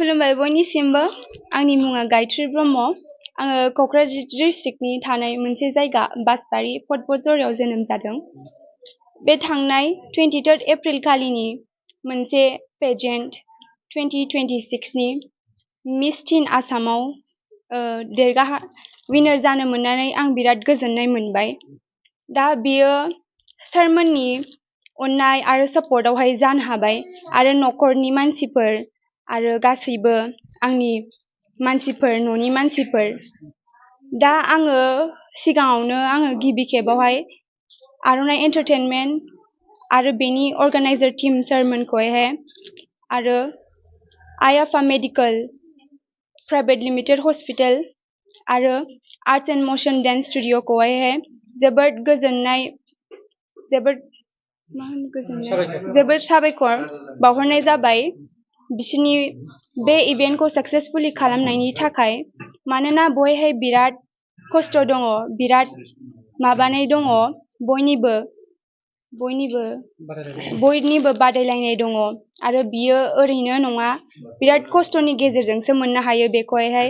खुलुमबाय बयनिसिमबो आंनि मुङा गायत्री ब्रह्म आङो क'क्राझार डिस्ट्रिक्टनि थानाय मोनसे जायगा बासबारि फटबजरायाव जोनोम जादों बे थांनाय 23 एप्रिल खालिनि मोनसे पेजेन्ट 2026 नि मिस टिन आसामाव विनार जानो मोननानै आं बिराद गोजोननाय मोनबाय दा बेयो सारमोननि अननाय आरो सापर्टआवहाय जानो हाबाय आरो न'खरनि मानसिफोर आरो गासैबो आंनि मानसिफोर न'नि मानसिफोर दा आङो सिगाङावनो आङो गिबि खेबावहाय आर'नाइ एन्टारटेनमेन्ट आरो बेनि अर्गानाइजार टीम सारमोनखौहाय आरो आइ आफा मेडिकेल प्राइभेट लिमिटेड हस्पिटाल आरो आर्ट्स एन्ड मशन डान्स स्टुडिअ'खौहाय जोबोद साबायखर बावहरनाय जाबाय बिसोरनि बे इभेन्टखौ साक्सेसफुली खालामनायनि थाखाय मानोना बहाय बिराद खस्थ' दङ बिराद माबानाय दङ बयनिबो बादायलायनाय दङ आरो बियो ओरैनो नङा बिराद खस्थ'नि गेजेरजोंसो मोननो हायो बेखौहाय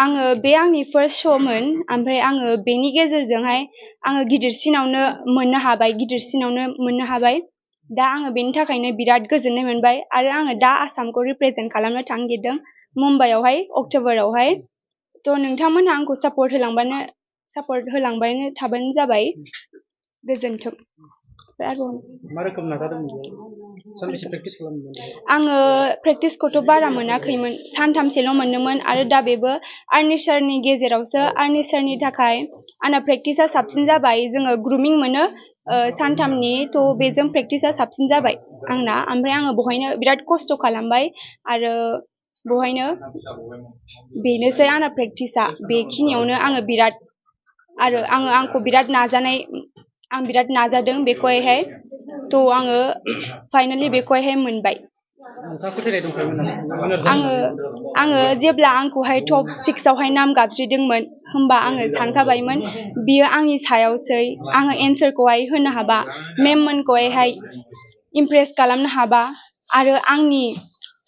आङो बे आंनि फार्स्ट श'मोन ओमफ्राय आङो बेनि गेजेरजोंहाय आङो गिदिरसिनावनो मोननो हाबाय दा आङो बेनि थाखायनो बिराद गोजोननाय मोनबाय आरो आङो दा आसामखौ रिप्रेजेन्ट खालामनो थांगिरदों मुम्बाइआवहाय अक्ट'बरावहाय थ' नोंथांमोनहा आंखौ सापर्ट होलांबानो थाबानो जाबाय गोजोन्थों मा रोखोम नाजादोंमोन सानबेसे प्रेक्टिस खालामदोंमोन आङो प्रेक्टिसखौथ' बारा मोनाखैमोन सानथामसेल' मोनदोंमोन आरो दा बेबो आर्नि सारनि गेजेरावसो आर्नि सारनि थाखाय आंना प्रेक्टिसा साबसिन जाबाय जोङो ग्रुमिं मोनो सानथामनि थ' बेजों प्रेक्टिसा साबसिन जाबाय आंना ओमफ्राय आङो बहायनो बिराद खस्थ' खालामबाय आरो बहायनो बेनोसै आंना प्रेक्टिसा बेखिनियावनो आङो बिराद आरो आंखौ बिराद नाजादों बेखौहाय थ' आङो फाइनालि बेखौहाय मोनबाय आङो जेब्ला आंखौहाय टप 6 आवहाय नाम गाबज्रिदोंमोन होमबा आङो सानखाबायमोन बियो आंनि सायावसै आङो एन्सारखौहाय होनो हाबा मेममोनखौहाय इमप्रेस खालामनो हाबा आरो आंनि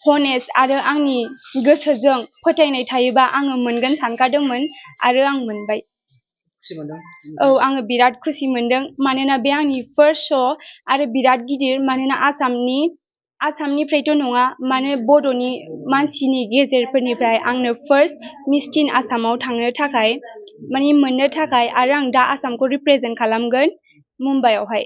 हनेस्ट आरो आंनि गोसोजों फोथायनाय थायोबा आङो मोनगोन सानखादोंमोन आरो आं मोनबाय औ आङो बिराद खुसि मोनदों मानोना बे आंनि फार्स्ट श' आरो बिराद गिदिर मानोना आसामनिफ्रायथ' नङा माने बड'नि मानसिनि गेजेरफोरनिफ्राय आंनो फार्स्ट मिस टिन आसामाव थांनो थाखाय मोननो थाखाय आरो आं दा आसामखौ रिप्रेजेन्ट खालामगोन मुम्बाइआवहाय